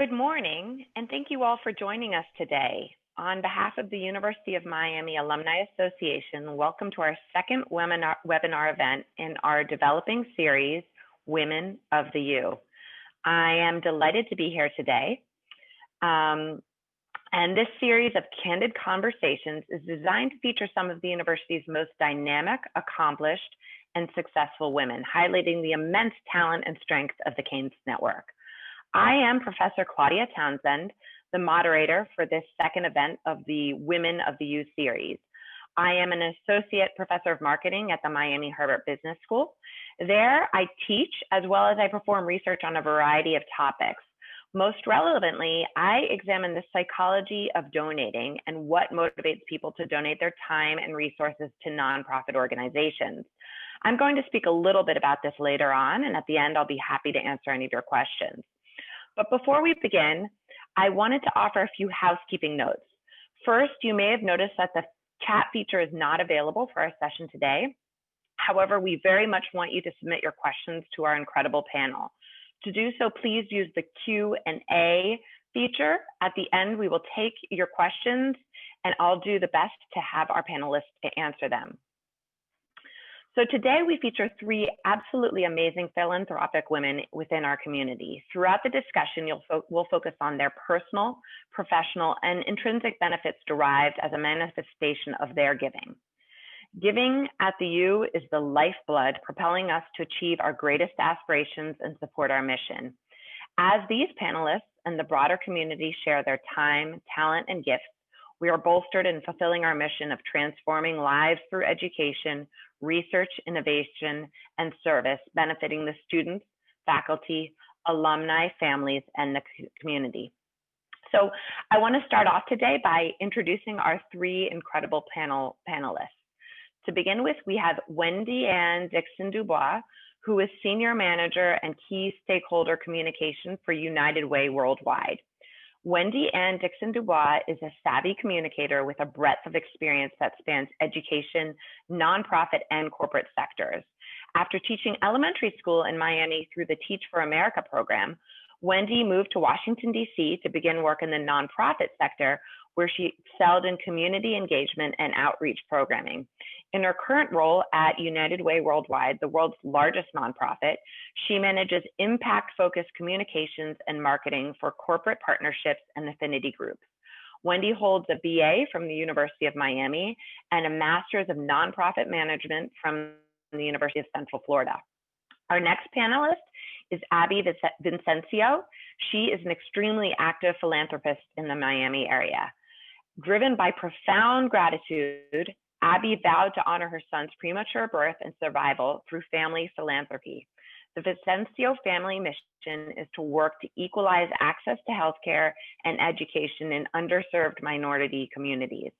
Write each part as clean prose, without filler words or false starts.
Good morning, and thank you all for joining us today. On behalf of the University of Miami Alumni Association, welcome to our second webinar event in our developing series, Women of the U. I am delighted to be here today. And this series of candid conversations is designed to feature some of the university's most dynamic, accomplished, and successful women, highlighting the immense talent and strength of the Canes Network. I am Professor Claudia Townsend, the moderator for this second event of the Women of the U series. I am an associate professor of marketing at the Miami Herbert Business School. There, I teach as well as I perform research on a variety of topics. Most relevantly, I examine the psychology of donating and what motivates people to donate their time and resources to nonprofit organizations. I'm going to speak a little bit about this later on, and at the end, I'll be happy to answer any of your questions. But before we begin, I wanted to offer a few housekeeping notes. First, you may have noticed that the chat feature is not available for our session today. However, we very much want you to submit your questions to our incredible panel. To do so, please use the Q&A feature. At the end, we will take your questions, and I'll do the best to have our panelists to answer them. So today we feature three absolutely amazing philanthropic women within our community. Throughout the discussion, we'll focus on their personal, professional, and intrinsic benefits derived as a manifestation of their giving. Giving at the U is the lifeblood propelling us to achieve our greatest aspirations and support our mission. As these panelists and the broader community share their time, talent, and gifts, we are bolstered in fulfilling our mission of transforming lives through education, research, innovation, and service, benefiting the students, faculty, alumni, families, and the community. So I want to start off today by introducing our three incredible panelists. To begin with, we have Wendy and Dixon Dubois, who is Senior Manager and Key Stakeholder Communication for United Way Worldwide. Wendy and Dixon Dubois is a savvy communicator with a breadth of experience that spans education, nonprofit, and corporate sectors. After teaching elementary school in Miami through the Teach for America program, Wendy moved to Washington, D.C. to begin work in the nonprofit sector, where she excelled in community engagement and outreach programming. In her current role at United Way Worldwide, the world's largest nonprofit, she manages impact-focused communications and marketing for corporate partnerships and affinity groups. Wendy holds a BA from the University of Miami and a Master's of Nonprofit Management from the University of Central Florida. Our next panelist is Abby Vincenzio. She is an extremely active philanthropist in the Miami area. Driven by profound gratitude, Abby vowed to honor her son's premature birth and survival through family philanthropy. The Vincenzio family mission is to work to equalize access to healthcare and education in underserved minority communities.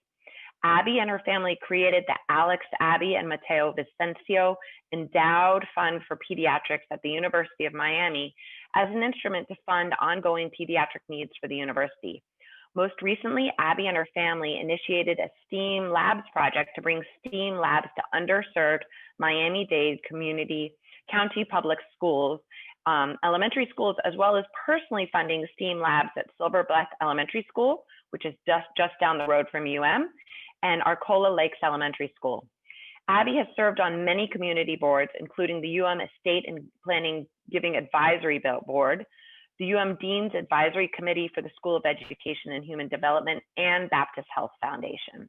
Abby and her family created the Alex, Abby, and Matteo Vincenzio Endowed Fund for Pediatrics at the University of Miami as an instrument to fund ongoing pediatric needs for the university. Most recently, Abby and her family initiated a STEAM Labs project to bring STEAM Labs to underserved Miami-Dade county public schools, elementary schools, as well as personally funding STEAM Labs at Silverbluff Elementary School, which is just down the road from and Arcola Lakes Elementary School. Abby has served on many community boards, including the Estate and Planning Giving Advisory Board, the Dean's Advisory Committee for the School of Education and Human Development, and Baptist Health Foundation.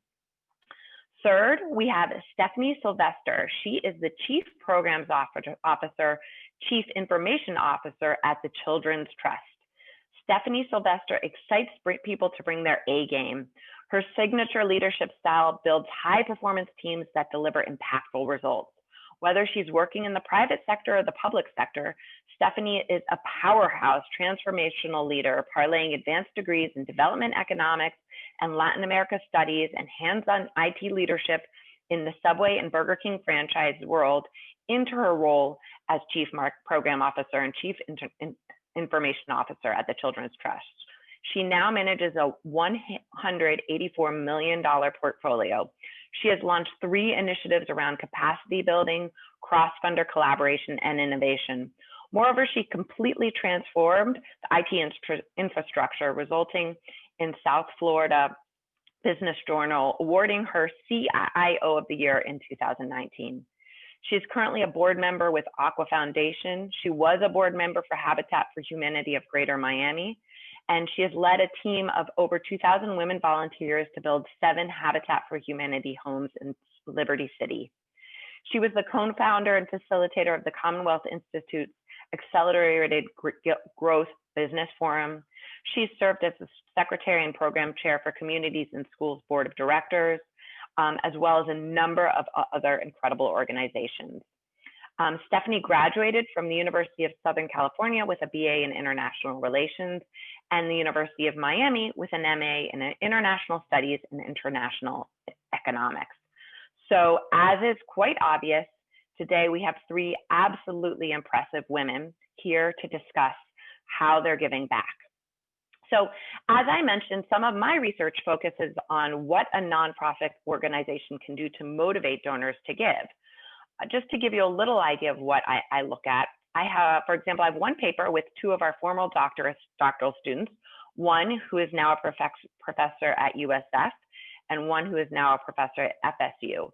Third, we have Stephanie Sylvester. She is the Chief Programs Officer, Chief Information Officer at the Children's Trust. Stephanie Sylvester excites people to bring their A game. Her signature leadership style builds high-performance teams that deliver impactful results. Whether she's working in the private sector or the public sector, Stephanie is a powerhouse transformational leader, parlaying advanced degrees in development economics and Latin America studies and hands-on IT leadership in the Subway and Burger King franchise world into her role as Chief Program Officer and Chief Information Officer at the Children's Trust. She now manages a $184 million portfolio. She has launched 3 initiatives around capacity building, cross-funder collaboration, and innovation. Moreover, she completely transformed the IT infrastructure, resulting in South Florida Business Journal awarding her CIO of the Year in 2019. She is currently a board member with Aqua Foundation. She was a board member for Habitat for Humanity of Greater Miami, and she has led a team of over 2,000 women volunteers to build 7 Habitat for Humanity homes in Liberty City. She was the co-founder and facilitator of the Commonwealth Institute's Accelerated Growth Business Forum. She served as the secretary and program chair for Communities and Schools Board of Directors, as well as a number of other incredible organizations. Stephanie graduated from the University of Southern California with a BA in International Relations and the University of Miami with an MA in International Studies and International Economics. So, as is quite obvious, today we have 3 absolutely impressive women here to discuss how they're giving back. So, as I mentioned, some of my research focuses on what a nonprofit organization can do to motivate donors to give. Just to give you a little idea of what I look at, I have, for example, I have one paper with 2 of our former doctoral students, one who is now a professor at USF and one who is now a professor at FSU.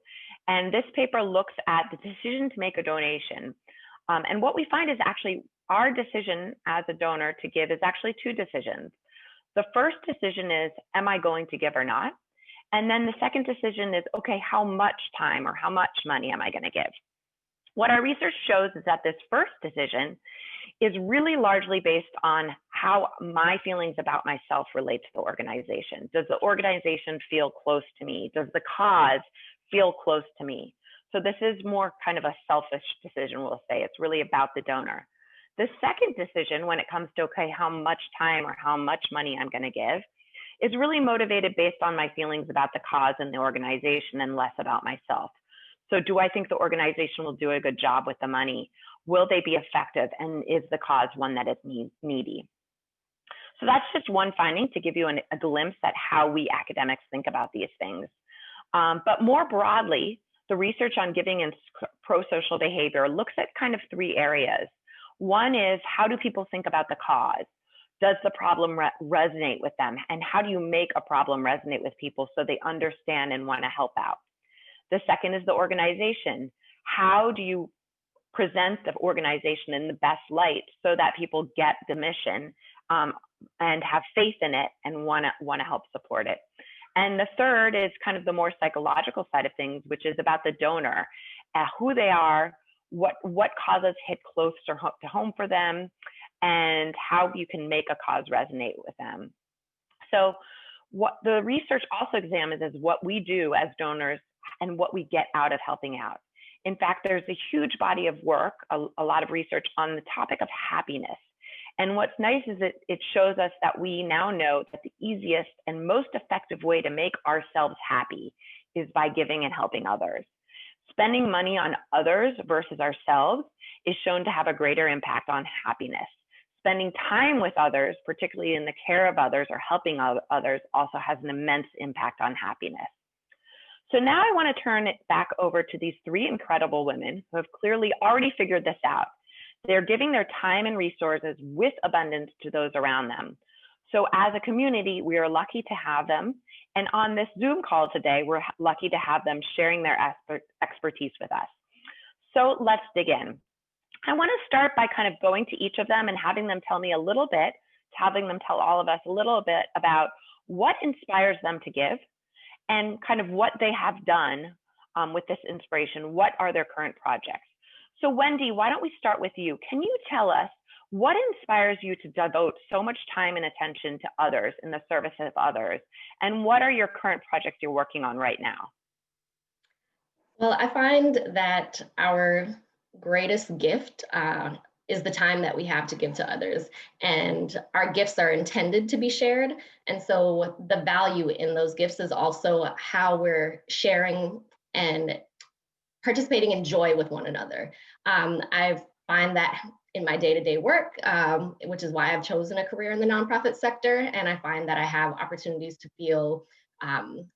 And this paper looks at the decision to make a donation. And what we find is actually our decision as a donor to give is actually 2 decisions. The first decision is, am I going to give or not? And then the second decision is, okay, how much time or how much money am I going to give? What our research shows is that this first decision is really largely based on how my feelings about myself relate to the organization. Does the organization feel close to me? Does the cause feel close to me? So this is more kind of a selfish decision, we'll say. It's really about the donor. The second decision, when it comes to, okay, how much time or how much money I'm going to give, is really motivated based on my feelings about the cause and the organization and less about myself. So do I think the organization will do a good job with the money? Will they be effective? And is the cause one that is needy? So that's just one finding to give you a glimpse at how we academics think about these things. But more broadly, the research on giving and pro-social behavior looks at kind of 3 areas. One is, how do people think about the cause? Does the problem resonate with them? And how do you make a problem resonate with people so they understand and want to help out? The second is the organization. How do you present the organization in the best light so that people get the mission and have faith in it and want to help support it? And the third is kind of the more psychological side of things, which is about the donor, who they are, what causes hit close to home for them, and how you can make a cause resonate with them. So what the research also examines is what we do as donors and what we get out of helping out. In fact, there's a huge body of work, a lot of research on the topic of happiness. And what's nice is that it shows us that we now know that the easiest and most effective way to make ourselves happy is by giving and helping others. Spending money on others versus ourselves is shown to have a greater impact on happiness. Spending time with others, particularly in the care of others or helping others, also has an immense impact on happiness. So now I want to turn it back over to these 3 incredible women who have clearly already figured this out. They're giving their time and resources with abundance to those around them. So as a community, we are lucky to have them. And on this Zoom call today, we're lucky to have them sharing their expertise with us. So let's dig in. I want to start by kind of going to each of them and having them tell me a little bit, having them tell all of us a little bit about what inspires them to give and kind of what they have done with this inspiration. What are their current projects? So Wendy, why don't we start with you? Can you tell us what inspires you to devote so much time and attention to others in the service of others? And what are your current projects you're working on right now? Well, I find that our greatest gift is the time that we have to give to others. And our gifts are intended to be shared. And so the value in those gifts is also how we're sharing and participating in joy with one another. I find that in my day-to-day work, which is why I've chosen a career in the nonprofit sector. And I find that I have opportunities to feel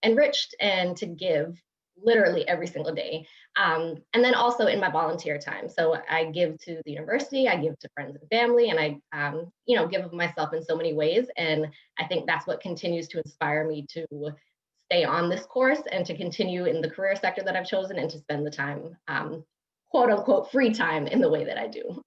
enriched and to give literally every single day. And then also in my volunteer time. So I give to the university, I give to friends and family, and I, give of myself in so many ways. And I think that's what continues to inspire me to stay on this course and to continue in the career sector that I've chosen and to spend the time, quote unquote, free time in the way that I do.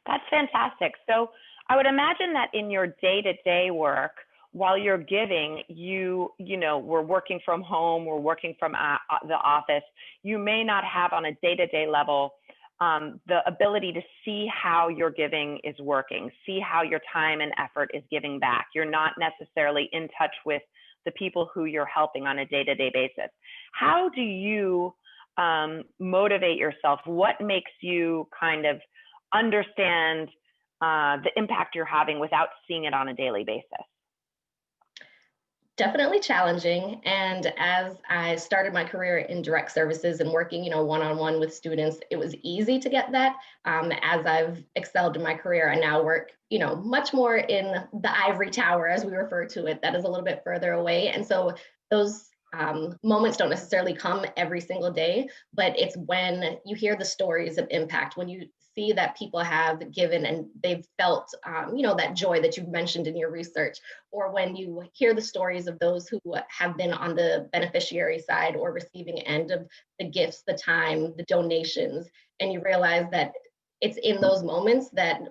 That's fantastic. So I would imagine that in your day-to-day work, while you're giving, we're working from home, we're working from the office, you may not have on a day-to-day level the ability to see how your giving is working, see how your time and effort is giving back. You're not necessarily in touch with the people who you're helping on a day-to-day basis. How do you motivate yourself? What makes you kind of understand the impact you're having without seeing it on a daily basis? Definitely challenging. And as I started my career in direct services and working, one-on-one with students, it was easy to get that. As I've excelled in my career, I now work, much more in the ivory tower, as we refer to it, that is a little bit further away. And so those moments don't necessarily come every single day, but it's when you hear the stories of impact, when you see that people have given and they've felt, that joy that you've mentioned in your research, or when you hear the stories of those who have been on the beneficiary side or receiving end of the gifts, the time, the donations, and you realize that it's in those moments that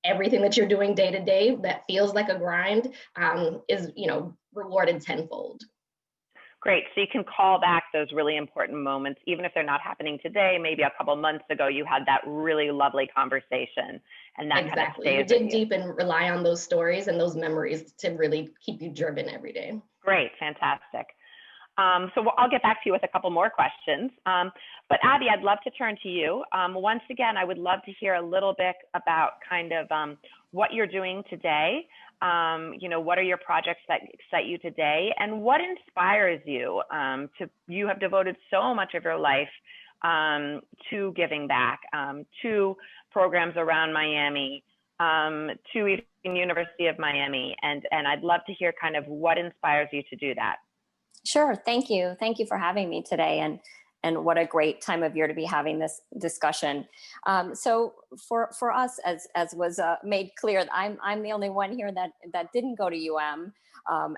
everything that you're doing day to day that feels like a grind is, rewarded tenfold. Great. So you can call back those really important moments, even if they're not happening today. Maybe a couple months ago, you had that really lovely conversation, and that exactly. kind of stays You dig with you. deep and rely on those stories and those memories to really keep you driven every day. Great. Fantastic. So I'll get back to you with a couple more questions. But Abby, I'd love to turn to you. Once again, I would love to hear a little bit about kind of what you're doing today. What are your projects that excite you today, and what inspires you? You have devoted so much of your life to giving back, to programs around Miami, to even University of Miami, and I'd love to hear kind of what inspires you to do that. Sure. Thank you. Thank you for having me today. And what a great time of year to be having this discussion. So for us, as was made clear, I'm the only one here that didn't go to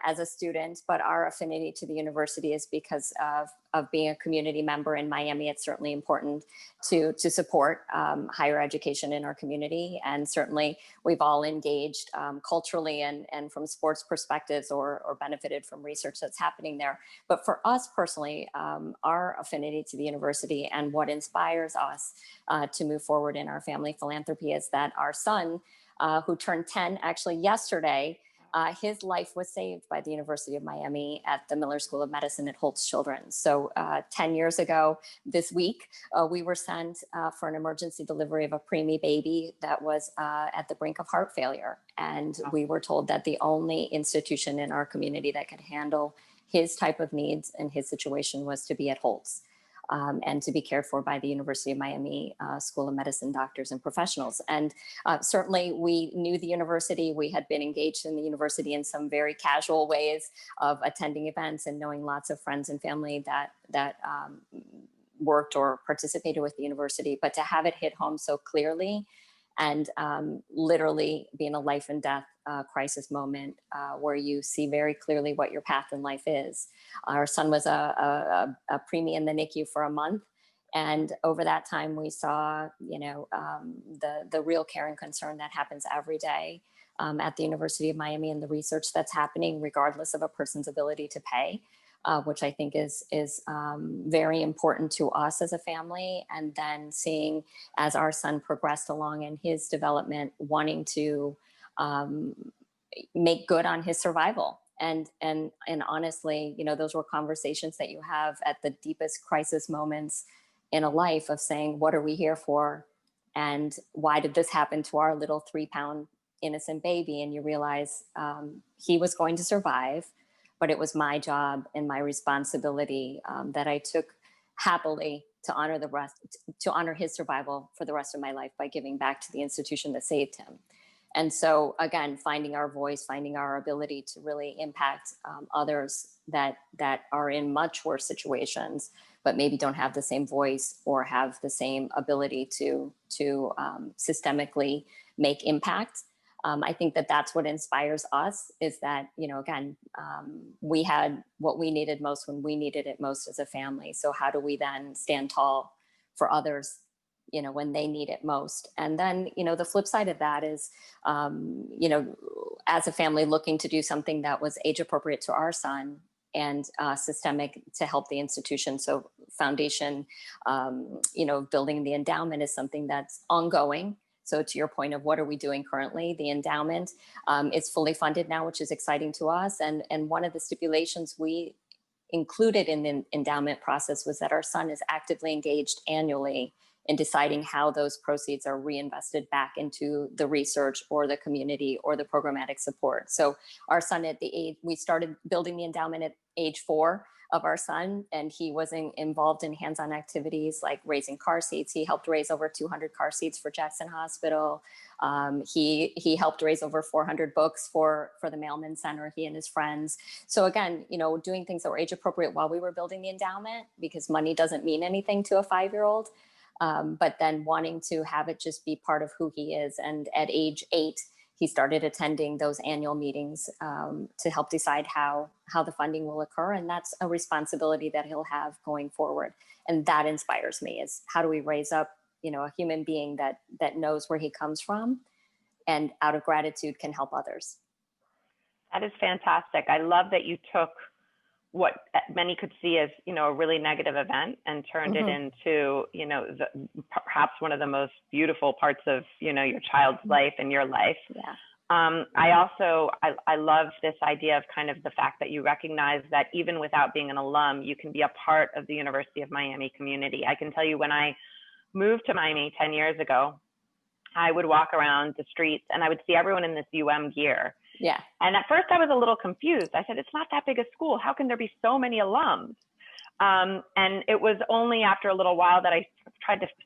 as a student, but our affinity to the university is because of being a community member in Miami. It's certainly important to support higher education in our community. And certainly we've all engaged culturally and from sports perspectives or benefited from research that's happening there. But for us personally, our affinity to the university and what inspires us to move forward in our family philanthropy is that our son, who turned 10 actually yesterday, his life was saved by the University of Miami at the Miller School of Medicine at Holtz Children's. So 10 years ago this week, we were sent for an emergency delivery of a preemie baby that was at the brink of heart failure. And we were told that the only institution in our community that could handle his type of needs and his situation was to be at Holtz. And to be cared for by the University of Miami School of Medicine doctors and professionals. And certainly we knew the university. We had been engaged in the university in some very casual ways of attending events and knowing lots of friends and family that worked or participated with the university. But to have it hit home so clearly and literally being a life and death crisis moment where you see very clearly what your path in life is. Our son was a preemie in the NICU for a month. And over that time, we saw, the real care and concern that happens every day at the University of Miami and the research that's happening, regardless of a person's ability to pay. Which I think is very important to us as a family. And then seeing as our son progressed along in his development, wanting to make good on his survival. And honestly, those were conversations that you have at the deepest crisis moments in a life of saying, what are we here for? And why did this happen to our little 3-pound innocent baby? And you realize he was going to survive, but it was my job and my responsibility that I took happily to honor his survival for the rest of my life by giving back to the institution that saved him. And so again, finding our voice, finding our ability to really impact others that are in much worse situations, but maybe don't have the same voice or have the same ability to systemically make impact. I think that that's what inspires us, is that, you know, again, we had what we needed most when we needed it most as a family. So how do we then stand tall for others, you know, when they need it most? And then, you know, the flip side of that is, you know, as a family looking to do something that was age appropriate to our son and systemic to help the institution. So foundation, you know, building the endowment is something that's ongoing. So to your point of what are we doing currently, the endowment is fully funded now, which is exciting to us. And one of the stipulations we included in the endowment process was that our son is actively engaged annually in deciding how those proceeds are reinvested back into the research or the community or the programmatic support. So our son at the age, we started building the endowment at age 4 of our son, and he was involved in hands-on activities like raising car seats. He helped raise over 200 car seats for Jackson Hospital. He helped raise over 400 books for the Mailman Center, he and his friends. So again, you know, doing things that were age appropriate while we were building the endowment, because money doesn't mean anything to a 5-year-old. But then wanting to have it just be part of who he is. And at age 8, he started attending those annual meetings to help decide how the funding will occur. And that's a responsibility that he'll have going forward. And that inspires me, is how do we raise up, you know, a human being that knows where he comes from and out of gratitude can help others. That is fantastic. I love that you took what many could see as, you know, a really negative event and turned it into, you know, perhaps one of the most beautiful parts of, you know, your child's life and your life. Yeah. I love this idea of kind of the fact that you recognize that even without being an alum, you can be a part of the University of Miami community. I can tell you, when I moved to Miami 10 years ago, I would walk around the streets and I would see everyone in this UM gear. Yeah. And at first I was a little confused. I said, it's not that big a school. How can there be so many alums? And it was only after a little while that I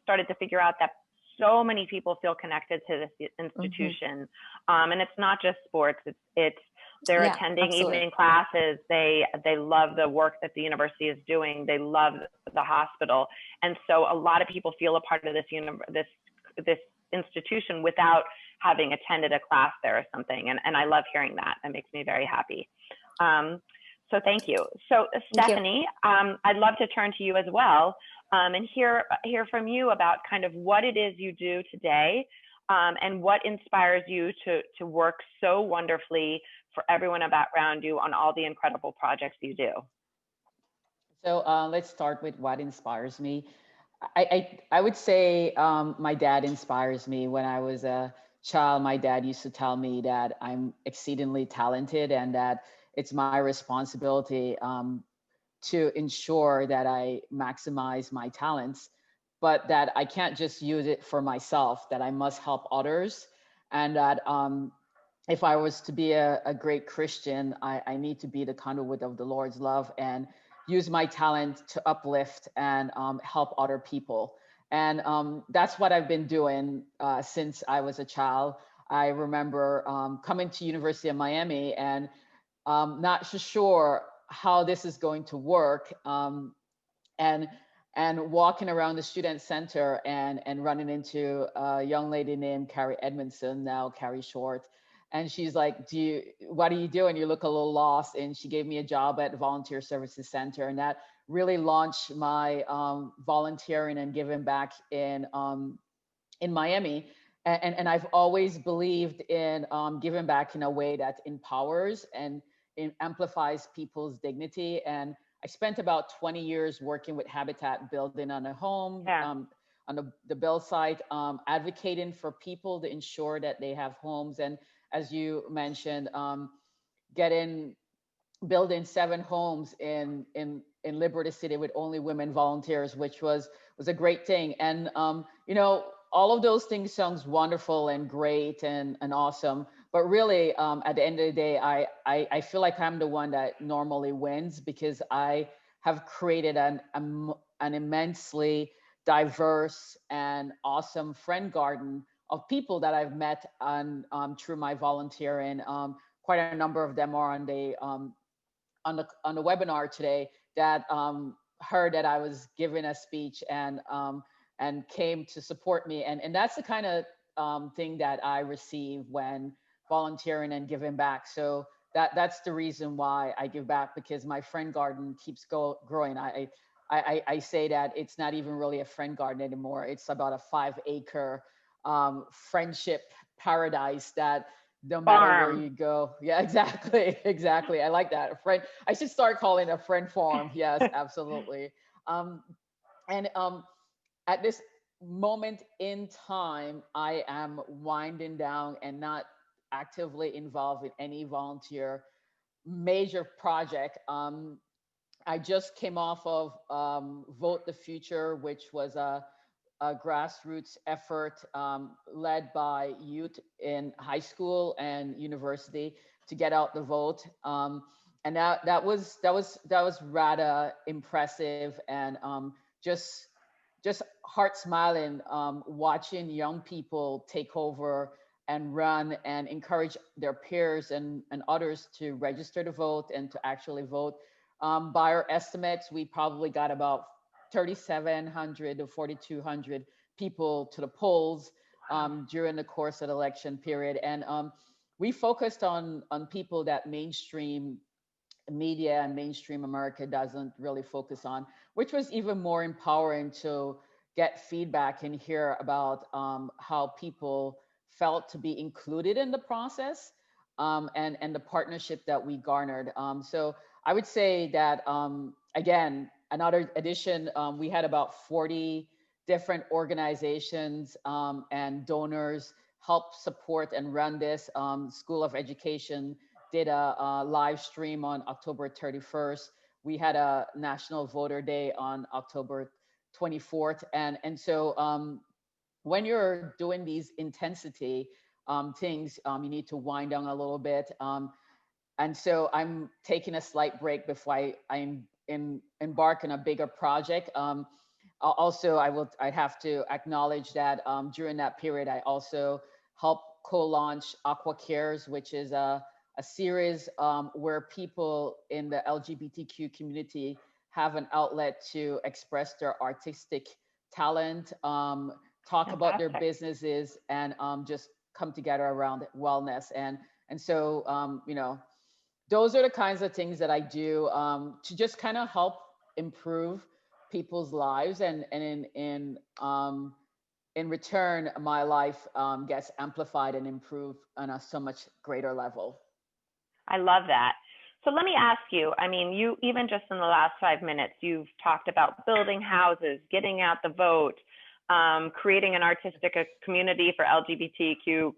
started to figure out that so many people feel connected to this institution. And it's not just sports. They're attending evening classes. They love the work that the university is doing. They love the hospital. And so a lot of people feel a part of this institution without having attended a class there or something. And I love hearing that. That makes me very happy. So thank you. So Stephanie, I'd love to turn to you as well and hear from you about kind of what it is you do today and what inspires you to work so wonderfully for everyone around you on all the incredible projects you do. So let's start with what inspires me. I would say my dad inspires me. When I was a child, my dad used to tell me that I'm exceedingly talented and that it's my responsibility to ensure that I maximize my talents, but that I can't just use it for myself, that I must help others. And that if I was to be a great Christian, I need to be the conduit of the Lord's love and use my talent to uplift and help other people. And that's what I've been doing since I was a child. I remember coming to University of Miami and not so sure how this is going to work, and walking around the student center and running into a young lady named Carrie Edmondson, now Carrie Short. And she's like, what are you doing? You look a little lost. And she gave me a job at the Volunteer Services Center. And that really launched my volunteering and giving back in Miami. And I've always believed in giving back in a way that empowers and it amplifies people's dignity. And I spent about 20 years working with Habitat, building on a home, on the build site, advocating for people to ensure that they have homes. And as you mentioned, building 7 homes in Liberty City with only women volunteers, which was a great thing. And you know, all of those things sounds wonderful and great and awesome, but really at the end of the day, I feel like I'm the one that normally wins, because I have created an immensely diverse and awesome friend garden of people that I've met through my volunteering. Quite a number of them are on the webinar today that heard that I was giving a speech and came to support me. And that's the kind of thing that I receive when volunteering and giving back. So that's the reason why I give back, because my friend garden keeps growing. I say that it's not even really a friend garden anymore. It's about a 5-acre friendship paradise that no matter where you go. Yeah, exactly. I like that. A friend. I should start calling it a friend farm. Yes, absolutely. And at this moment in time, I am winding down and not actively involved in any volunteer major project. I just came off of Vote the Future, which was a grassroots effort led by youth in high school and university to get out the vote. And that was rather impressive, and just heart smiling, watching young people take over and run and encourage their peers and others to register to vote and to actually vote. By our estimates, we probably got about 3,700 to 4,200 people to the polls during the course of the election period. And we focused on people that mainstream media and mainstream America doesn't really focus on, which was even more empowering to get feedback and hear about how people felt to be included in the process, and the partnership that we garnered. So I would say that, again, another edition, we had about 40 different organizations and donors help support and run this. School of Education did a live stream on October 31st. We had a National Voter Day on October 24th. And so when you're doing these intensity things, you need to wind down a little bit. And so I'm taking a slight break before I embark on a bigger project. Also, I have to acknowledge that during that period, I also helped co-launch Aqua Cares, which is a series where people in the LGBTQ community have an outlet to express their artistic talent, talk about their businesses, and just come together around wellness. And so, those are the kinds of things that I do to just kind of help improve people's lives, and in return, my life gets amplified and improved on a so much greater level. I love that. So let me ask you, I mean, you, even just in the last 5 minutes, you've talked about building houses, getting out the vote, creating an artistic community for LGBTQ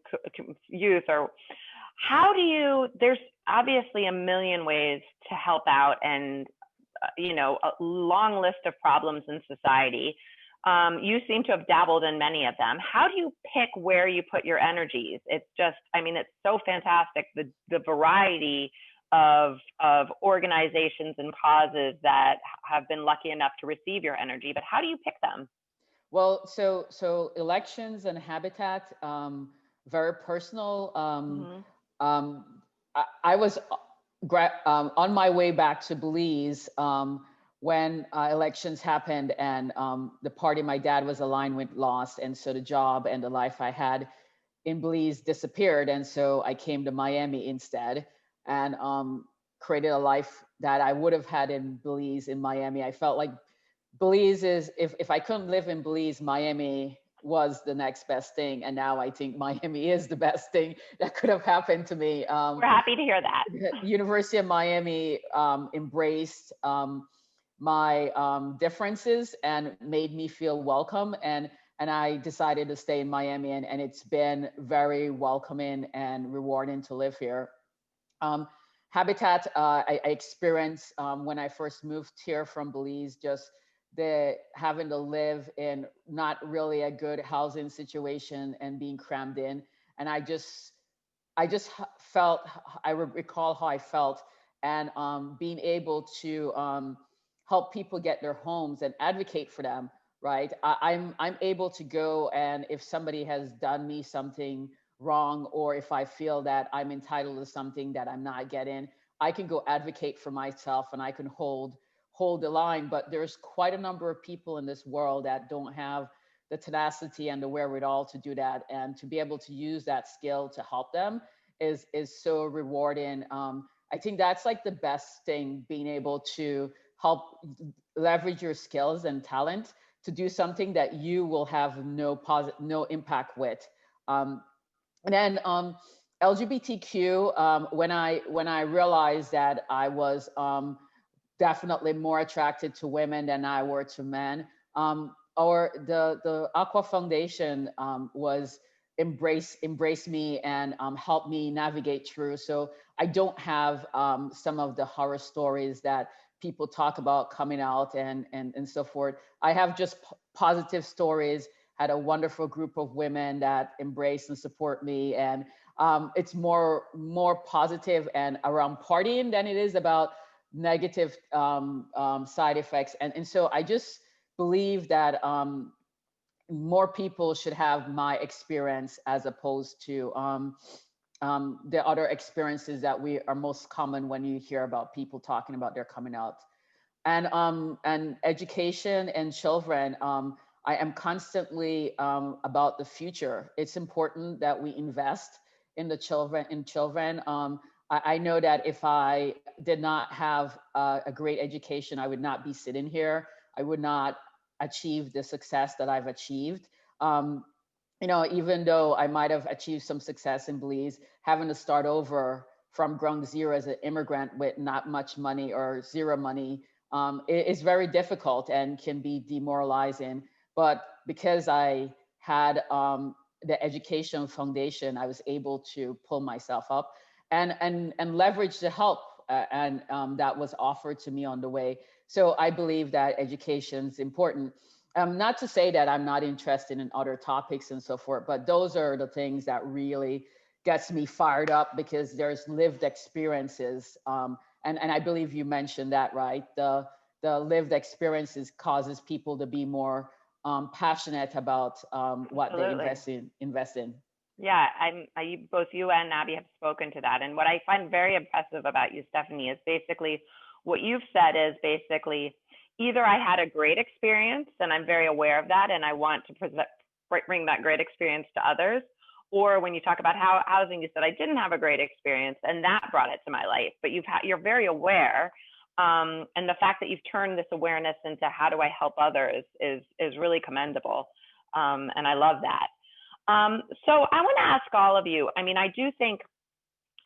youth, or how do you, there's obviously a million ways to help out, and, a long list of problems in society. You seem to have dabbled in many of them. How do you pick where you put your energies? It's just, I mean, it's so fantastic, the variety of organizations and causes that have been lucky enough to receive your energy, but how do you pick them? Well, so elections and habitat, very personal. I was on my way back to Belize when elections happened, and the party my dad was aligned with lost, and so the job and the life I had in Belize disappeared, and so I came to Miami instead, and created a life that I would have had in Belize in Miami. I felt like Belize is, if I couldn't live in Belize, Miami was the next best thing. And now I think Miami is the best thing that could have happened to me. We're happy to hear that. University of Miami embraced my differences and made me feel welcome. And I decided to stay in Miami, and it's been very welcoming and rewarding to live here. Habitat, I experienced when I first moved here from Belize, just the having to live in not really a good housing situation and being crammed in. And I just felt, I recall how I felt, and being able to help people get their homes and advocate for them right? I'm able to go, and if somebody has done me something wrong, or if I feel that I'm entitled to something that I'm not getting, I can go advocate for myself, and I can hold the line. But there's quite a number of people in this world that don't have the tenacity and the wherewithal to do that, and to be able to use that skill to help them is so rewarding. I think that's like the best thing, being able to help leverage your skills and talent to do something that you will have no impact with. Um, and then LGBTQ, when I realized that I was definitely more attracted to women than I were to men. Or the Aqua Foundation was embrace me and help me navigate through. So I don't have some of the horror stories that people talk about coming out and so forth. I have just positive stories. Had a wonderful group of women that embrace and support me, and it's more positive and around partying than it is about negative side effects. And so I just believe that more people should have my experience, as opposed to the other experiences that we are most common when you hear about people talking about their coming out. And education and children. I am constantly about the future. It's important that we invest in the children. I know that if I did not have a great education, I would not be sitting here. I would not achieve the success that I've achieved. Um, Even though I might have achieved some success in Belize, having to start over from ground zero as an immigrant with not much money or zero money is very difficult and can be demoralizing. But because I had the education foundation, I was able to pull myself up and leverage the help and that was offered to me on the way. So I believe that education is important. Not to say that I'm not interested in other topics and so forth, but those are the things that really gets me fired up, because there's lived experiences. And I believe you mentioned that, right? The lived experiences causes people to be more passionate about what they Absolutely. invest in. Yeah, both you and Nabi have spoken to that. And what I find very impressive about you, Stephanie, is basically what you've said is basically either I had a great experience and I'm very aware of that and I want to bring that great experience to others. Or when you talk about housing, you said I didn't have a great experience and that brought it to my life. But you're very aware. And the fact that you've turned this awareness into how do I help others is really commendable. And I love that. So I want to ask all of you. I mean, I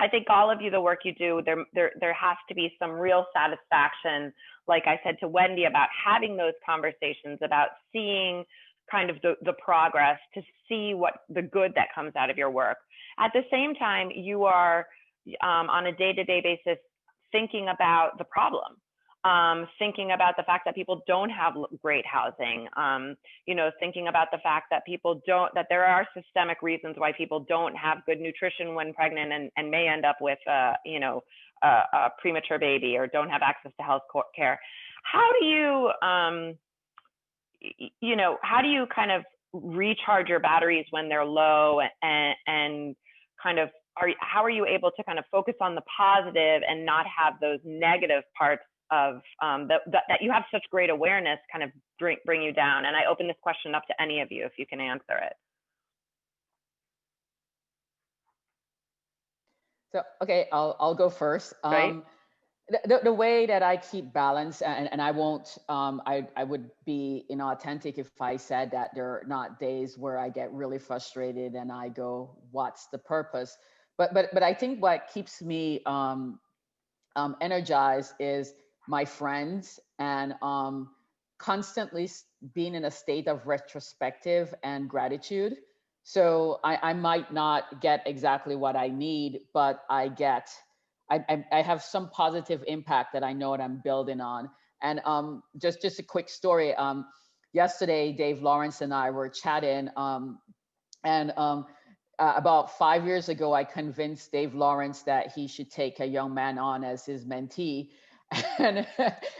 think all of you, the work you do, there has to be some real satisfaction, like I said to Wendy, about having those conversations, about seeing kind of the progress, to see what the good that comes out of your work. At the same time, you are on a day-to-day basis thinking about the problem. Thinking about the fact that people don't have great housing, thinking about the fact that that there are systemic reasons why people don't have good nutrition when pregnant and may end up with, a premature baby or don't have access to health care. How do you, how do you kind of recharge your batteries when they're low and kind of, how are you able to kind of focus on the positive and not have those negative parts of that you have such great awareness kind of bring you down? And I open this question up to any of you if you can answer it. So, okay, I'll go first. Right. The way that I keep balance, and I won't, I would be inauthentic if I said that there are not days where I get really frustrated and I go, what's the purpose? But I think what keeps me energized is my friends and constantly being in a state of retrospective and gratitude. So I might not get exactly what I need, but I have some positive impact that I know what I'm building on. And just a quick story. Yesterday, Dave Lawrence and I were chatting, and about 5 years ago, I convinced Dave Lawrence that he should take a young man on as his mentee. And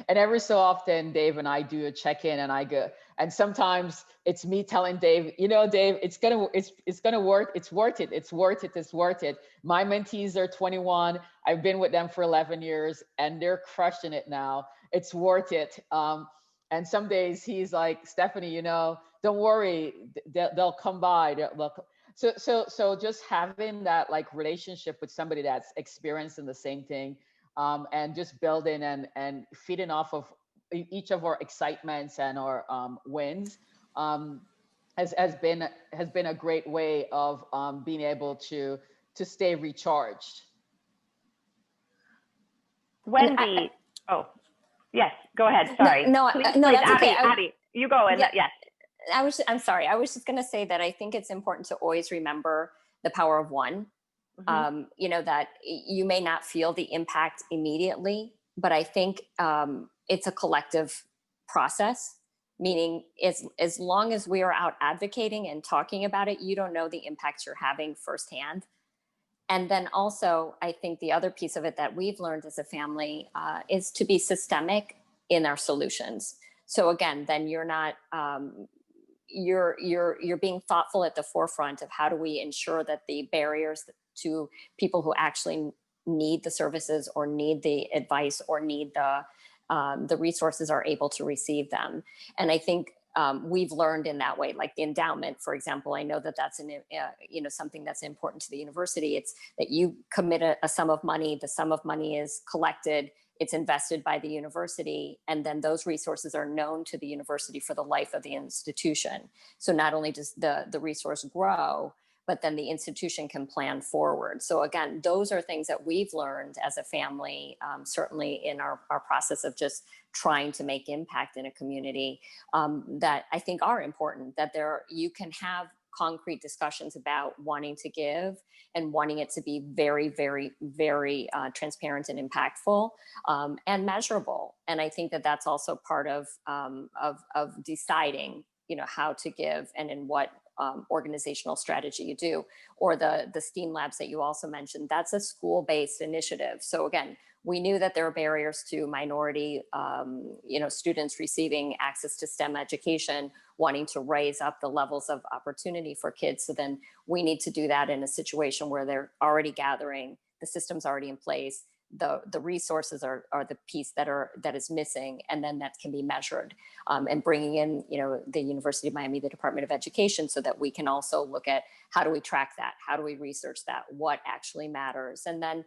and every so often, Dave and I do a check-in, and I go, and sometimes it's me telling Dave, Dave, it's gonna work. It's worth it. It's worth it. It's worth it. My mentees are 21. I've been with them for 11 years, and they're crushing it now. It's worth it. And some days he's like, Stephanie, don't worry, they'll come by. So just having that like relationship with somebody that's experiencing the same thing, and just building and feeding off of each of our excitements and our wins, has been a great way of being able to stay recharged. Wendy, oh, yes, go ahead. Sorry. No, please, that's Abby, okay. Abby, you go. And Yeah. yes. I'm sorry. I was just going to say that I think it's important to always remember the power of one. That you may not feel the impact immediately, but I think it's a collective process, meaning as long as we are out advocating and talking about it, you don't know the impacts you're having firsthand. And then also, I think the other piece of it that we've learned as a family is to be systemic in our solutions. So again, then you're not, you're being thoughtful at the forefront of how do we ensure that the barriers to people who actually need the services or need the advice or need the resources are able to receive them. And I think we've learned in that way, like the endowment, for example. I know that that's something that's important to the university. It's that you commit a sum of money. The sum of money is collected. It's invested by the university, and then those resources are known to the university for the life of the institution. So not only does the resource grow, but then the institution can plan forward. So again, those are things that we've learned as a family, certainly in our process of just trying to make impact in a community, that I think are important, that you can have concrete discussions about wanting to give and wanting it to be very, very, very transparent and impactful, and measurable. And I think that that's also part of deciding, how to give and in what organizational strategy you do. Or the STEAM labs that you also mentioned, that's a school-based initiative. So again, we knew that there are barriers to minority, students receiving access to STEM education, wanting to raise up the levels of opportunity for kids. So then we need to do that in a situation where they're already gathering, the system's already in place, the resources are the piece that is missing, and then that can be measured, and bringing in the University of Miami, the Department of Education, so that we can also look at how do we track that, how do we research that, what actually matters. And then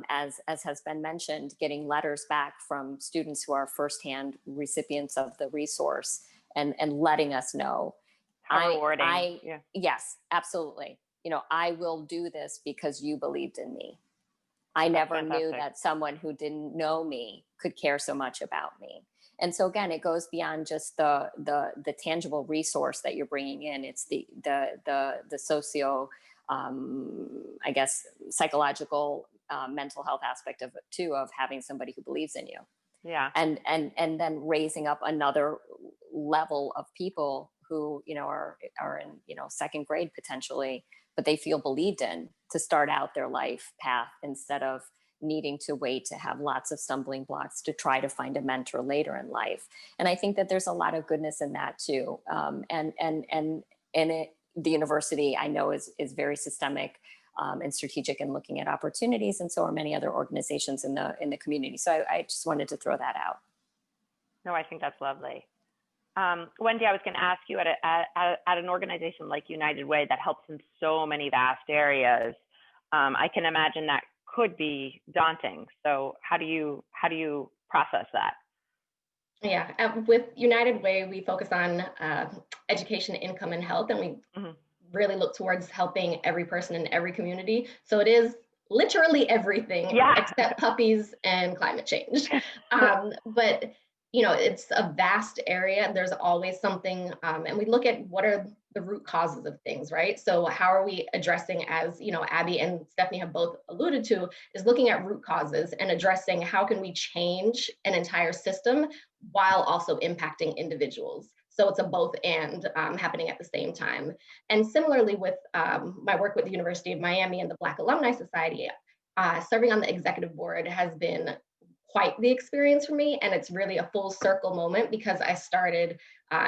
as has been mentioned, getting letters back from students who are firsthand recipients of the resource and letting us know. How rewarding. Yeah. Yes, absolutely. I will do this because you believed in me. I never knew that someone who didn't know me could care so much about me. And so again, it goes beyond just the tangible resource that you're bringing in. It's the socio, psychological, mental health aspect of it too, of having somebody who believes in you. Yeah. And then raising up another level of people who, are in, second grade potentially, but they feel believed in to start out their life path instead of needing to wait to have lots of stumbling blocks to try to find a mentor later in life. And I think that there's a lot of goodness in that too. The university, I know, is very systemic and strategic in looking at opportunities, and so are many other organizations in the community. So I just wanted to throw that out. No, I think that's lovely. Wendy, I was going to ask you at an organization like United Way that helps in so many vast areas, I can imagine that could be daunting. So how do you process that? Yeah, with United Way, we focus on education, income, and health, and we really look towards helping every person in every community. So it is literally everything except puppies and climate change. But it's a vast area. There's always something, and we look at what are the root causes of things, right? So how are we addressing, as Abby and Stephanie have both alluded to, is looking at root causes and addressing how can we change an entire system while also impacting individuals. So it's a both and happening at the same time. And similarly with my work with the University of Miami and the Black Alumni Society, serving on the executive board has been quite the experience for me. And it's really a full circle moment because I started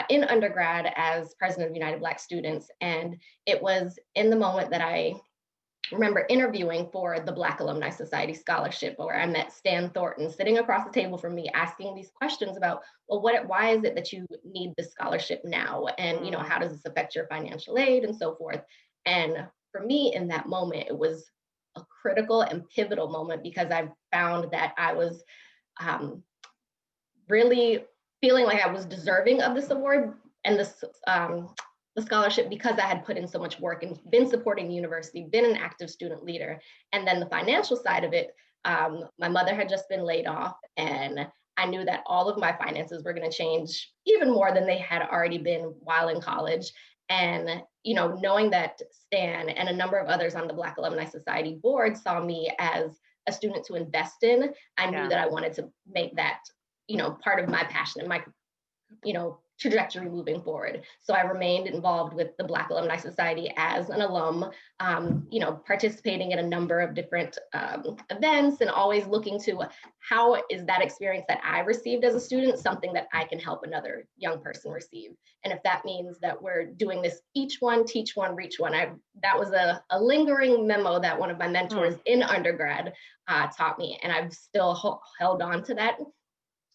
in undergrad as president of United Black Students. And it was in the moment that I remember interviewing for the Black Alumni Society Scholarship, where I met Stan Thornton sitting across the table from me, asking these questions about, well, why is it that you need this scholarship now? And, how does this affect your financial aid and so forth? And for me in that moment, it was a critical and pivotal moment because I found that I was really feeling like I was deserving of this award and this the scholarship because I had put in so much work and been supporting the university, been an active student leader. And then the financial side of it, my mother had just been laid off, and I knew that all of my finances were going to change even more than they had already been while in college. And, knowing that Stan and a number of others on the Black Alumni Society board saw me as a student to invest in, I knew that I wanted to make that, part of my passion and my, trajectory moving forward. So I remained involved with the Black Alumni Society as an alum, participating in a number of different events and always looking to how is that experience that I received as a student something that I can help another young person receive. And if that means that we're doing this each one, teach one, reach one, that was a lingering memo that one of my mentors in undergrad taught me. And I've still held on to that,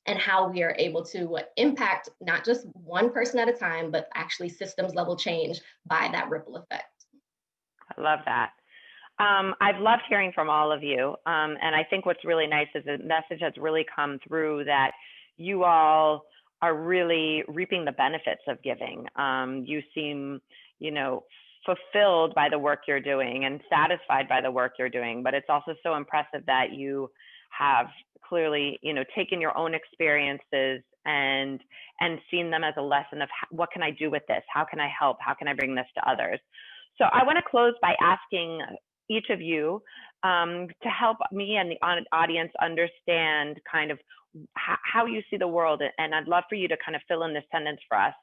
and how we are able to impact not just one person at a time, but actually systems level change by that ripple effect. I love that. I've loved hearing from all of you. And I think what's really nice is the message has really come through that you all are really reaping the benefits of giving. You seem, fulfilled by the work you're doing and satisfied by the work you're doing, but it's also so impressive that you have clearly, taken your own experiences and seen them as a lesson of what can I do with this? How can I help? How can I bring this to others? So I want to close by asking each of you to help me and the audience understand kind of how you see the world. And I'd love for you to kind of fill in this sentence for us.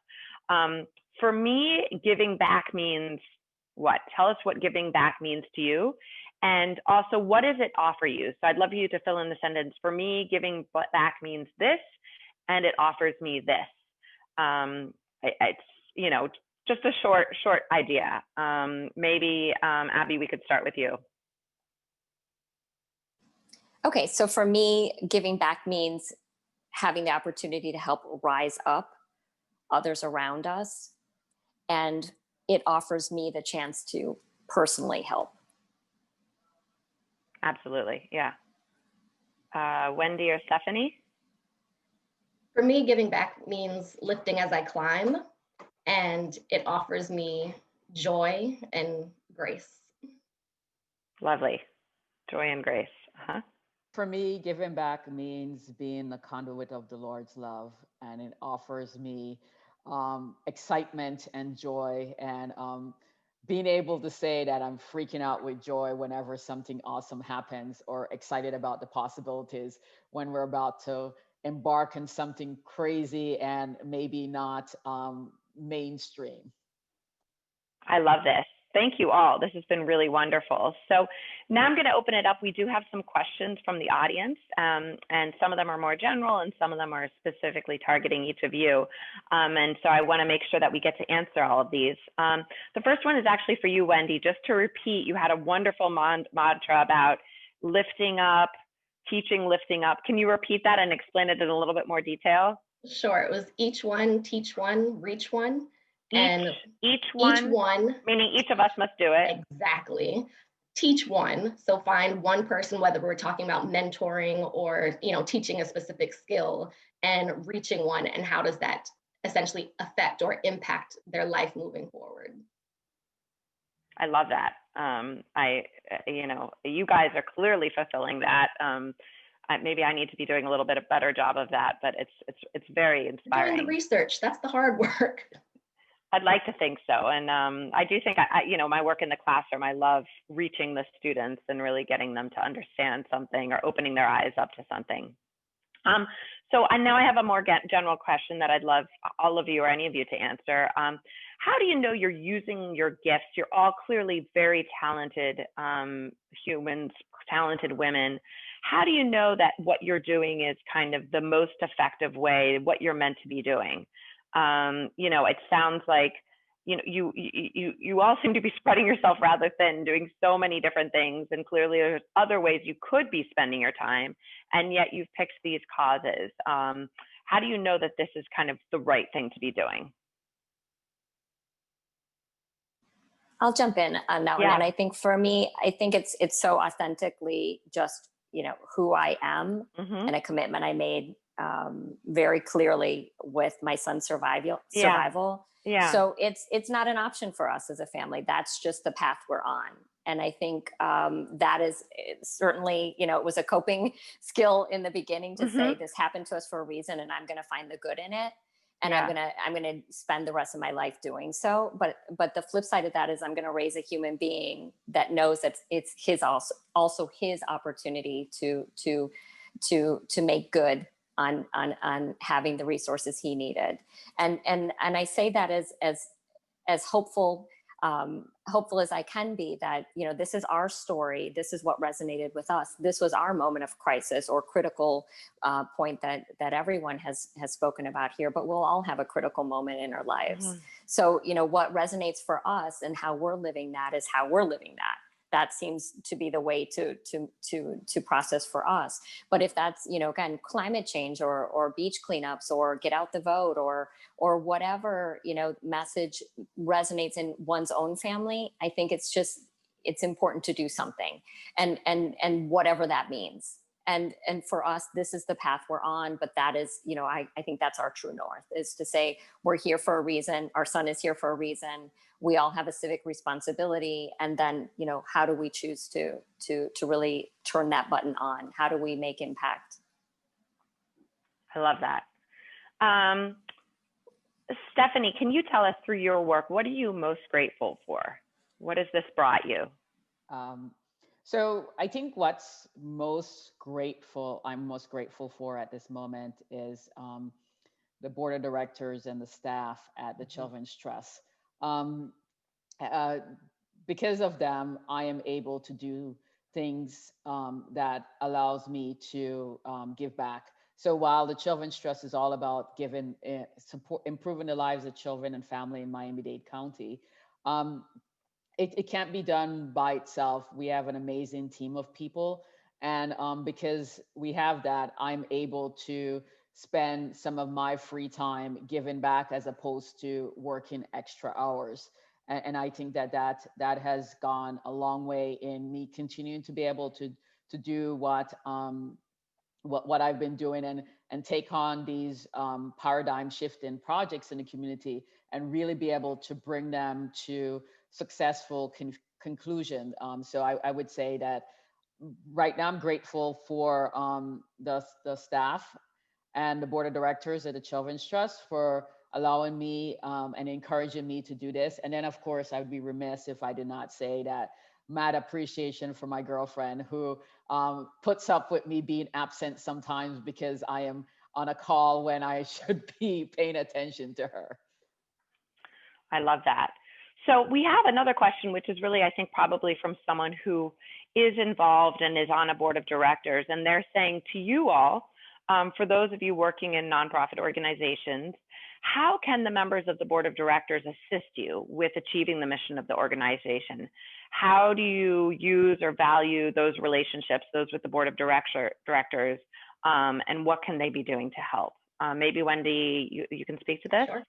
For me, giving back means what? Tell us what giving back means to you. And also, what does it offer you? So I'd love for you to fill in the sentence. For me, giving back means this, and it offers me this. It's, just a short idea. Maybe, Abby, we could start with you. Okay, so for me, giving back means having the opportunity to help rise up others around us. And it offers me the chance to personally help. Absolutely, yeah. Wendy or Stephanie? For me, giving back means lifting as I climb, and it offers me joy and grace. Lovely, joy and grace. For me, giving back means being the conduit of the Lord's love, and it offers me excitement and joy, and being able to say that I'm freaking out with joy whenever something awesome happens, or excited about the possibilities when we're about to embark on something crazy and maybe not mainstream. I love this. Thank you all. This has been really wonderful. So now I'm going to open it up. We do have some questions from the audience, and some of them are more general and some of them are specifically targeting each of you. And so I want to make sure that we get to answer all of these. The first one is actually for you, Wendy. Just to repeat, you had a wonderful mantra about lifting up, teaching, lifting up. Can you repeat that and explain it in a little bit more detail? Sure. It was each one, teach one, reach one. Each one, meaning each of us must do it. Exactly. Teach one. So find one person, whether we're talking about mentoring or, teaching a specific skill, and reaching one. And how does that essentially affect or impact their life moving forward? I love that. You guys are clearly fulfilling that. Maybe I need to be doing a little bit of better job of that, but it's very inspiring. Doing the research, that's the hard work. I'd like to think so. And I do think, my work in the classroom, I love reaching the students and really getting them to understand something or opening their eyes up to something. So now I have a more general question that I'd love all of you or any of you to answer. How do you know you're using your gifts? You're all clearly very talented humans, talented women. how do you know that what you're doing is kind of the most effective way, what you're meant to be doing? It sounds like, you all seem to be spreading yourself rather thin, doing so many different things. And clearly there's other ways you could be spending your time, and yet you've picked these causes. How do you know that this is kind of the right thing to be doing? I'll jump in on that one. And I think for me, I think it's so authentically just, who I am, and a commitment I made very clearly with my son's survival. Yeah. So it's not an option for us as a family. That's just the path we're on. And I think that is certainly, it was a coping skill in the beginning to say this happened to us for a reason, and I'm going to find the good in it. And I'm gonna spend the rest of my life doing so. But the flip side of that is I'm gonna raise a human being that knows that it's his also his opportunity to make good on having the resources he needed. And I say that as hopeful as I can be, that this is our story, this is what resonated with us, this was our moment of crisis or critical point that everyone has spoken about here, but we'll all have a critical moment in our lives. So what resonates for us and how we're living that is how we're living that seems to be the way to process for us. But if that's, again, climate change or beach cleanups or get out the vote or whatever, message resonates in one's own family, I think it's important to do something and whatever that means. And for us, this is the path we're on, but that is, I think that's our true north, is to say, we're here for a reason. Our son is here for a reason. We all have a civic responsibility. And then, how do we choose to really turn that button on? How do we make impact? I love that. Stephanie, can you tell us through your work, what are you most grateful for? What has this brought you? So I think what's I'm most grateful for at this moment is the board of directors and the staff at the Children's Trust. Because of them, I am able to do things that allows me to give back. So while the Children's Trust is all about giving support, improving the lives of children and family in Miami-Dade County, it can't be done by itself. We have an amazing team of people. And because we have that, I'm able to spend some of my free time giving back as opposed to working extra hours. And I think that has gone a long way in me continuing to be able to do what I've been doing and take on these paradigm shifting projects in the community and really be able to bring them to successful conclusion. So I would say that right now I'm grateful for the staff and the board of directors at the Children's Trust for allowing me and encouraging me to do this. And then of course I would be remiss if I did not say that mad appreciation for my girlfriend who puts up with me being absent sometimes because I am on a call when I should be paying attention to her. I love that. So we have another question, which is really, I think, probably from someone who is involved and is on a board of directors. And they're saying to you all, for those of you working in nonprofit organizations, how can the members of the board of directors assist you with achieving the mission of the organization? How do you use or value those relationships, those with the board of directors, and what can they be doing to help? Maybe Wendy, you can speak to this? Sure.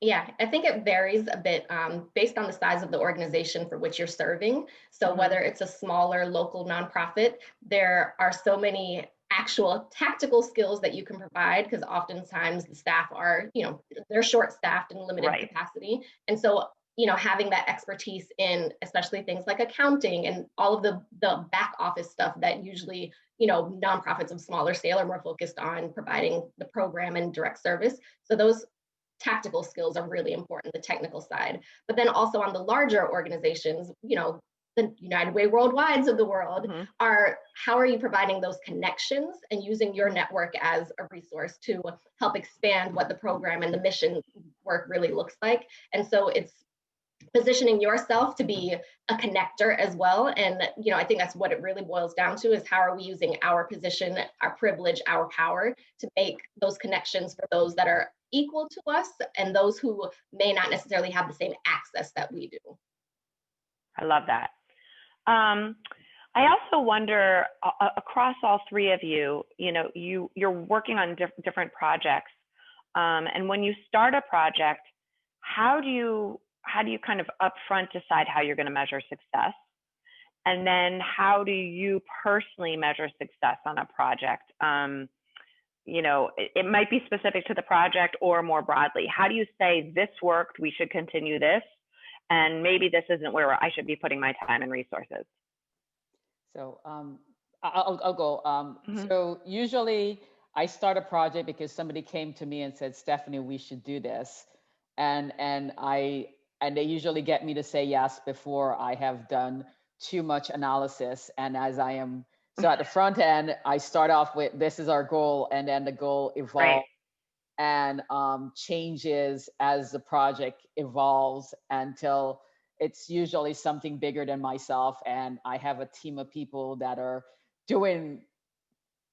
Yeah, I think it varies a bit based on the size of the organization for which you're serving. So whether it's a smaller local nonprofit, there are so many actual tactical skills that you can provide because oftentimes the staff are, they're short-staffed and limited capacity. And so, having that expertise in especially things like accounting and all of the back office stuff that usually, nonprofits of smaller scale are more focused on providing the program and direct service. So those tactical skills are really important, the technical side. But then also on the larger organizations, the United Way Worldwides of the world are, how are you providing those connections and using your network as a resource to help expand what the program and the mission work really looks like? And so it's positioning yourself to be a connector as well. And, I think that's what it really boils down to, is how are we using our position, our privilege, our power to make those connections for those that are equal to us and those who may not necessarily have the same access that we do. I love that. I also wonder, across all three of you, you're working on different projects. And when you start a project, how do you kind of upfront decide how you're going to measure success? And then how do you personally measure success on a project? It might be specific to the project or more broadly. How do you say this worked, we should continue this, and maybe this isn't where I should be putting my time and resources? So I'll go. So usually I start a project because somebody came to me and said, Stephanie, we should do this. And they usually get me to say yes before I have done too much analysis. And as I am, so at the front end, I start off with, this is our goal, and then the goal evolves and changes as the project evolves until it's usually something bigger than myself. And I have a team of people that are doing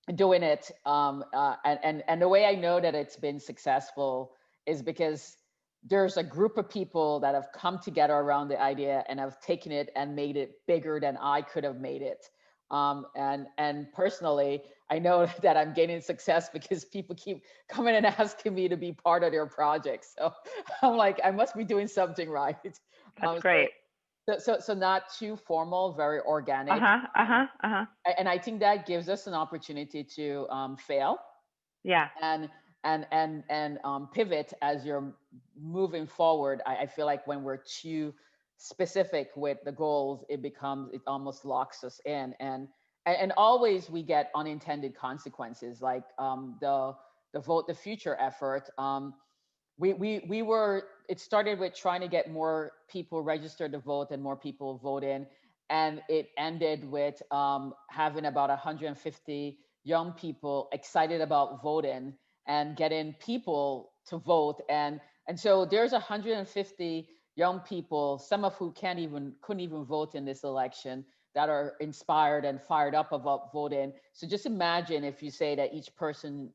it. And the way I know that it's been successful is because there's a group of people that have come together around the idea and have taken it and made it bigger than I could have made it. And personally, I know that I'm gaining success because people keep coming and asking me to be part of their project. So I'm like, I must be doing something right. That's great. So not too formal, very organic. And I think that gives us an opportunity to fail. Yeah. And pivot as you're moving forward. I feel like when we're too specific with the goals, it almost locks us in. And always we get unintended consequences, like the Vote the Future effort. It started with trying to get more people registered to vote and more people vote in. And it ended with having about 150 young people excited about voting and getting people to vote. And so there's 150 young people, some of who couldn't even vote in this election, that are inspired and fired up about voting. So just imagine if you say that each person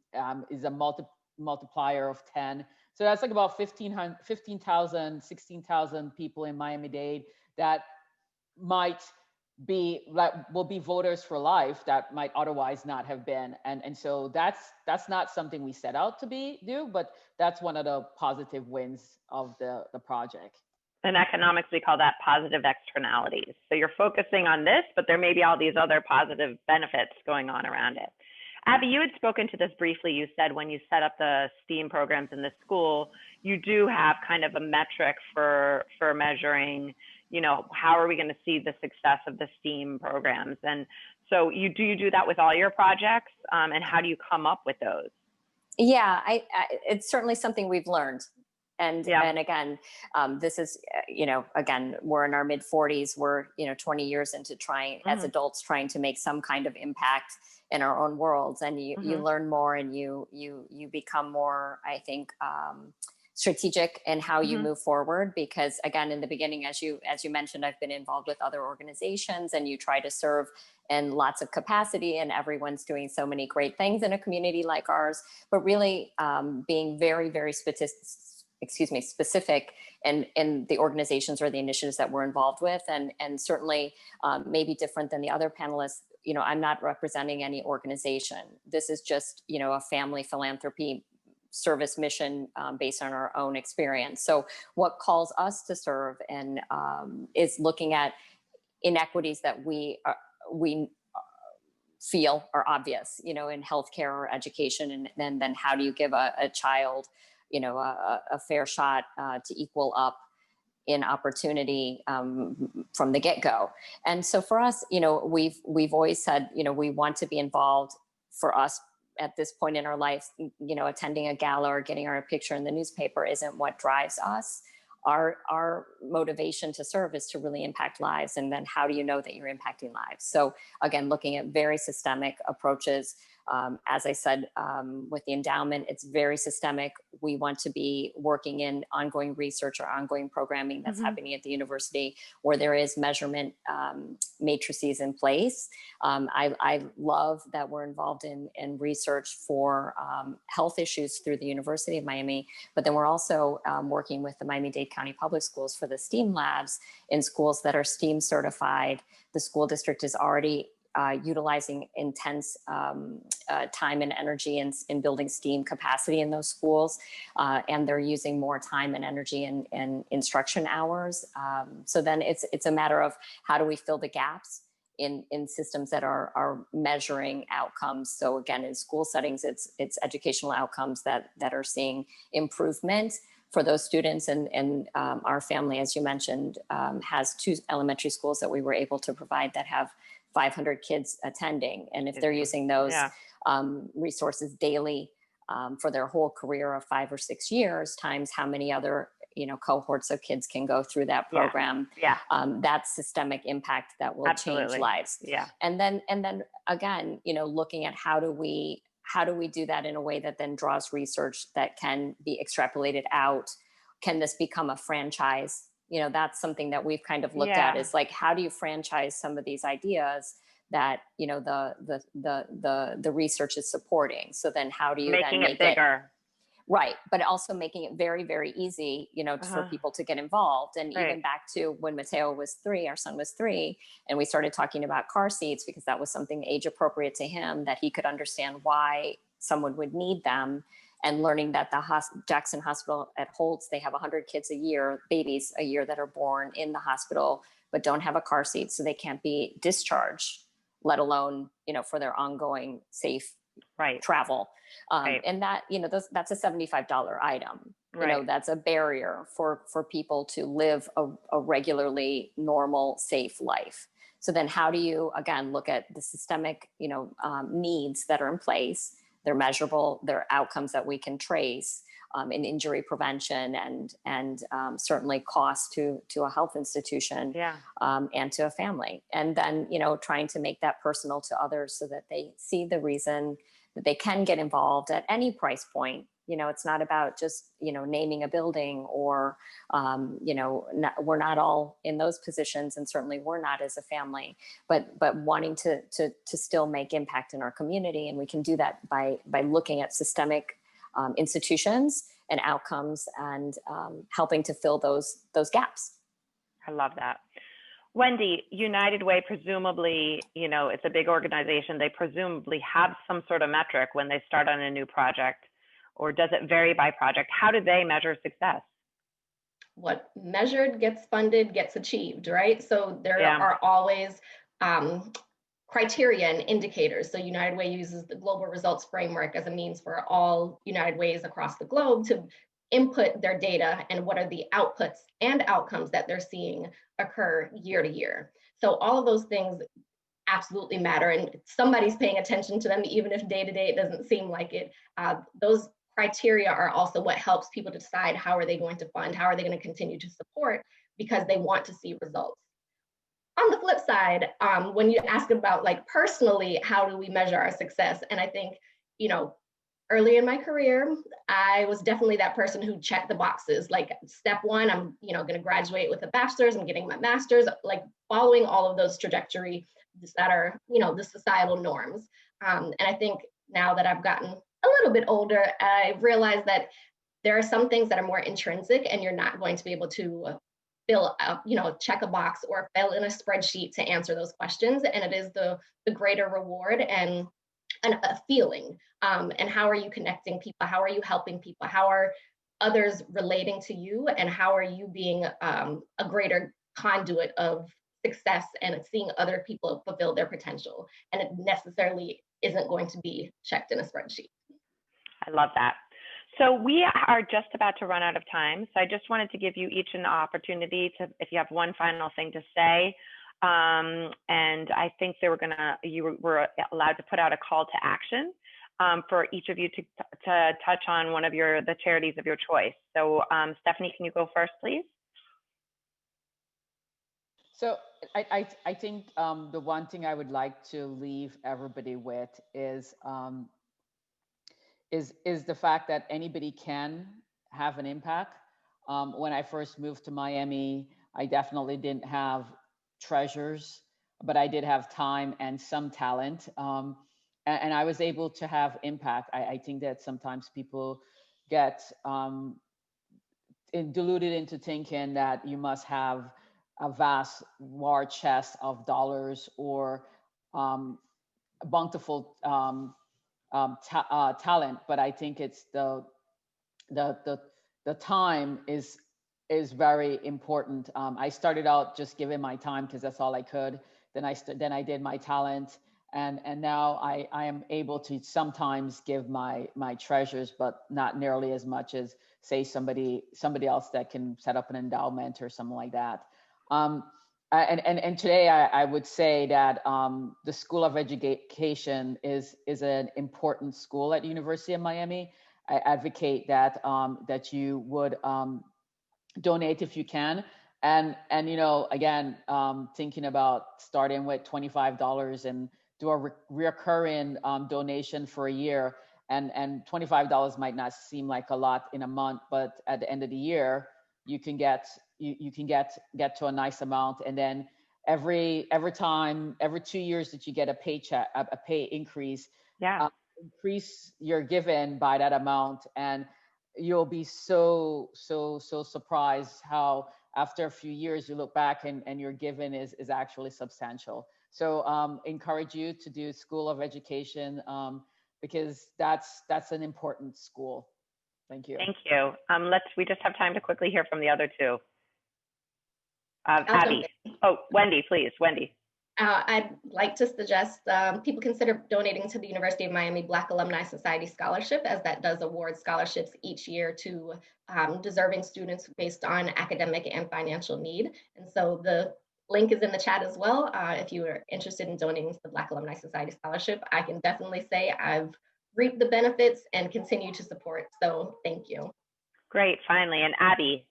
is a multiplier of 10. So that's like about 15,000, 16,000 people in Miami-Dade that will be voters for life that might otherwise not have been. And so that's not something we set out to do, but that's one of the positive wins of the project. In economics, we call that positive externalities. So you're focusing on this, but there may be all these other positive benefits going on around it. Abby, you had spoken to this briefly. You said when you set up the STEAM programs in the school, you do have kind of a metric for measuring, how are we going to see the success of the STEAM programs? And so you do that with all your projects, and how do you come up with those? Yeah, it's certainly something we've learned. And again, this is, again, we're in our mid 40s. We're, 20 years into trying as adults, trying to make some kind of impact in our own worlds. And you learn more, and you become more, I think, strategic in how you move forward. Because again, in the beginning, as you mentioned, I've been involved with other organizations, and you try to serve in lots of capacity, and everyone's doing so many great things in a community like ours, but really being very, very specific in the organizations or the initiatives that we're involved with. And certainly maybe different than the other panelists, I'm not representing any organization. This is just, a family philanthropy service mission based on our own experience. So what calls us to serve and is looking at inequities that we feel are obvious, in healthcare or education, and then how do you give a child a fair shot to equal up in opportunity from the get-go. And so for us, we've always said, we want to be involved. For us at this point in our life, attending a gala or getting our picture in the newspaper isn't what drives us. Our motivation to serve is to really impact lives. And then how do you know that you're impacting lives? So again, looking at very systemic approaches As I said, with the endowment, it's very systemic. We want to be working in ongoing research or ongoing programming that's happening at the university where there is measurement matrices in place. I love that we're involved in research for health issues through the University of Miami, but then we're also working with the Miami-Dade County Public Schools for the STEAM labs in schools that are STEAM certified. The school district is already utilizing intense time and energy in building STEAM capacity in those schools. And they're using more time and energy in instruction hours. So then it's a matter of how do we fill the gaps in systems that are measuring outcomes. So again, in school settings, it's educational outcomes that are seeing improvement for those students. And our family, as you mentioned, has 2 elementary schools that we were able to provide that have 500 kids attending. And if they're using those resources daily for their whole career of 5 or 6 years, times how many other cohorts of kids can go through that program, that's systemic impact that will change lives. And then again, looking at how do we do that in a way that then draws research that can be extrapolated out? Can this become a franchise? That's something that we've kind of looked at, is like, how do you franchise some of these ideas that, the research is supporting? So then how do you making then it bigger? Right. But also making it very, very easy, for people to get involved. And even back to when Mateo was 3, our son was 3, and we started talking about car seats because that was something age appropriate to him, that he could understand why someone would need them. And learning that the Jackson Hospital at Holtz, they have 100 kids a year, babies a year, that are born in the hospital, but don't have a car seat. So they can't be discharged, let alone, for their ongoing safe travel. And that, that's a $75 item. That's a barrier for people to live a regularly normal, safe life. So then how do you, again, look at the systemic, needs that are in place? They're measurable, they're outcomes that we can trace in injury prevention and certainly cost to a health institution and to a family. And then, trying to make that personal to others so that they see the reason that they can get involved at any price point. It's not about just, naming a building or, we're not all in those positions, and certainly we're not as a family, but wanting to still make impact in our community. And we can do that by looking at systemic institutions and outcomes and helping to fill those gaps. I love that. Wendy, United Way, presumably, it's a big organization. They presumably have some sort of metric when they start on a new project. Or does it vary by project? How do they measure success? What measured gets funded, gets achieved, right? So there are always criteria and indicators. So United Way uses the Global Results Framework as a means for all United Ways across the globe to input their data and what are the outputs and outcomes that they're seeing occur year to year. So all of those things absolutely matter, and somebody's paying attention to them, even if day to day it doesn't seem like it. Those criteria are also what helps people to decide how are they going to fund, how are they going to continue to support, because they want to see results. On the flip side, when you ask about personally, how do we measure our success? And I think, early in my career, I was definitely that person who checked the boxes. Step 1, I'm going to graduate with a bachelor's, I'm getting my master's, following all of those trajectories that are, the societal norms. And I think now that I've gotten a little bit older, I realized that there are some things that are more intrinsic, and you're not going to be able to fill out, check a box or fill in a spreadsheet to answer those questions. And it is the greater reward and a feeling. And how are you connecting people? How are you helping people? How are others relating to you? And how are you being a greater conduit of success and seeing other people fulfill their potential? And it necessarily isn't going to be checked in a spreadsheet. I love that. So we are just about to run out of time. So I just wanted to give you each an opportunity to, if you have one final thing to say. And I think you were allowed to put out a call to action for each of you to touch on one of the charities of your choice. So Stephanie, can you go first, please? So I think the one thing I would like to leave everybody with is the fact that anybody can have an impact. When I first moved to Miami, I definitely didn't have treasures, but I did have time and some talent. And I was able to have impact. I think that sometimes people get diluted into thinking that you must have a vast war chest of dollars or um, bountiful talent, but I think it's the the the time is very important. I started out just giving my time because that's all I could. Then I did my talent, and now I am able to sometimes give my treasures, but not nearly as much as say somebody else that can set up an endowment or something like that. Um, and today I would say that the School of Education is an important school at University of Miami. I advocate that that you would donate if you can, and again, thinking about starting with $25 and do a recurring donation for a year, and $25 might not seem like a lot in a month, but at the end of the year you can get you can get to a nice amount, and then every 2 years that you get a paycheck, a pay increase, Yeah. increase your given by that amount, and you'll be so surprised how after a few years you look back and your given is actually substantial. So encourage you to do School of Education, because that's an important school. Thank you. Thank you. We just have time to quickly hear from the other two. I'll Abby. jump in. Oh, Wendy, please. Wendy. I'd like to suggest people consider donating to the University of Miami Black Alumni Society Scholarship, as that does award scholarships each year to deserving students based on academic and financial need. And so the link is in the chat as well. If you are interested in donating to the Black Alumni Society Scholarship, I can definitely say I've reaped the benefits and continue to support. So thank you. Great, finally. And Abby.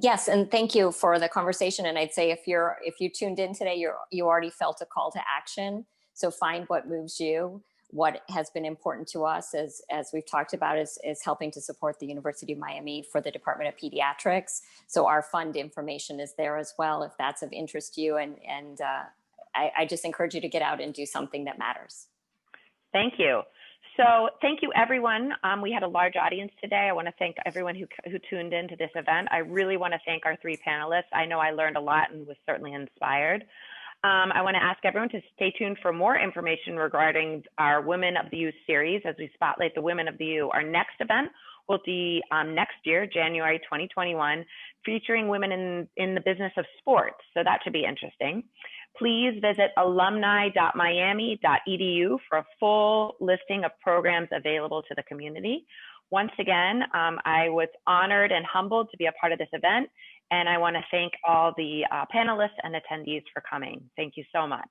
Yes, and thank you for the conversation. And I'd say if you tuned in today, you already felt a call to action. So find what moves you. What has been important to us, as we've talked about, is helping to support the University of Miami for the Department of Pediatrics. So our fund information is there as well, if that's of interest to you. And I just encourage you to get out and do something that matters. Thank you. So thank you, everyone. We had a large audience today. I want to thank everyone who tuned into this event. I really want to thank our three panelists. I know I learned a lot and was certainly inspired. I want to ask everyone to stay tuned for more information regarding our Women of the U series as we spotlight the Women of the U. Our next event will be next year, January 2021, featuring women in the business of sports. So that should be interesting. Please visit alumni.miami.edu for a full listing of programs available to the community. Once again, I was honored and humbled to be a part of this event, and I want to thank all the panelists and attendees for coming. Thank you so much.